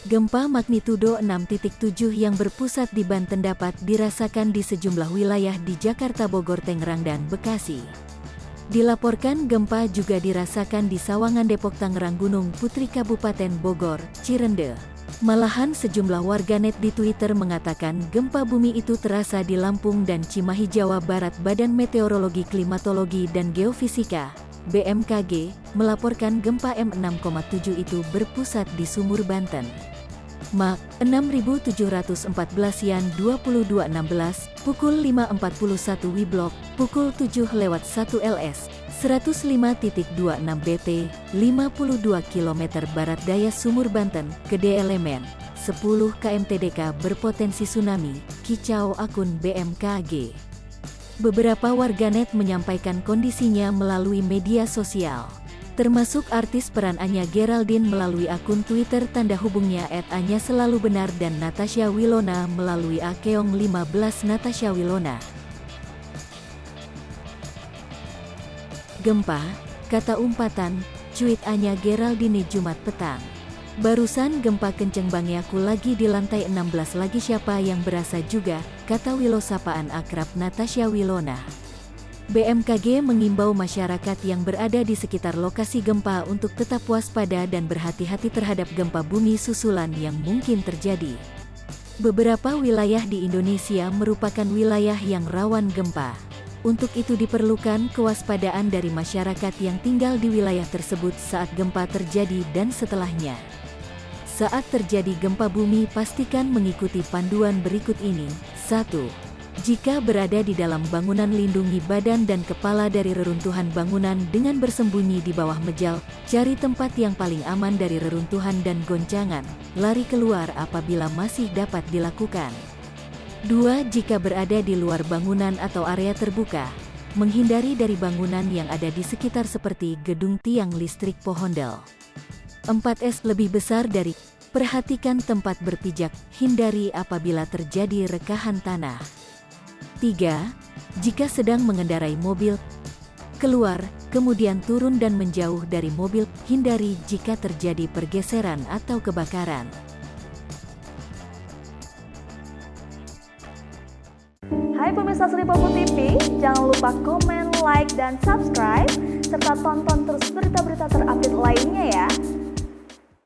Gempa magnitudo 6.7 yang berpusat di Banten dapat dirasakan di sejumlah wilayah di Jakarta, Bogor, Tangerang, dan Bekasi. Dilaporkan gempa juga dirasakan di Sawangan, Depok, Tangerang, Gunung Putri, Kabupaten Bogor, Cirende. Malahan sejumlah warganet di Twitter mengatakan gempa bumi itu terasa di Lampung dan Cimahi, Jawa Barat. Badan Meteorologi, Klimatologi, dan Geofisika (BMKG) melaporkan gempa M6,7 itu berpusat di Sumur, Banten. Mach 6714 Yan 2216, pukul 5.41 WIB, pukul 7:01 LS, 105.26 BT, 52 km barat daya Sumur, Banten. Gede elemen 10 kmtdk berpotensi tsunami, kicau akun BMKG. Beberapa warganet menyampaikan kondisinya melalui media sosial, termasuk artis peran Anya Geraldine melalui akun Twitter tanda hubungnya @anya_selalu_benar dan Natasha Wilona melalui @keong15 Natasha Wilona. Gempa, kata umpatan, cuit Anya Geraldine Jumat petang. Barusan gempa kenceng Bang, aku lagi di lantai 16 lagi, siapa yang berasa juga, kata Wilo sapaan akrab Natasha Wilona. BMKG mengimbau masyarakat yang berada di sekitar lokasi gempa untuk tetap waspada dan berhati-hati terhadap gempa bumi susulan yang mungkin terjadi. Beberapa wilayah di Indonesia merupakan wilayah yang rawan gempa. Untuk itu diperlukan kewaspadaan dari masyarakat yang tinggal di wilayah tersebut saat gempa terjadi dan setelahnya. Saat terjadi gempa bumi, pastikan mengikuti panduan berikut ini. 1. Jika berada di dalam bangunan, lindungi badan dan kepala dari reruntuhan bangunan dengan bersembunyi di bawah mejal. Cari tempat yang paling aman dari reruntuhan dan goncangan. Lari keluar apabila masih dapat dilakukan. 2. Jika berada di luar bangunan atau area terbuka, menghindari dari bangunan yang ada di sekitar seperti gedung, tiang listrik, pohon del. 4. Lebih besar dari. Perhatikan tempat berpijak, hindari apabila terjadi rekahan tanah. 3. Jika sedang mengendarai mobil, keluar, kemudian turun dan menjauh dari mobil. Hindari jika terjadi pergeseran atau kebakaran. Hai pemirsa Sri Popo TV, jangan lupa komen, like, dan subscribe, serta tonton terus berita-berita terupdate lainnya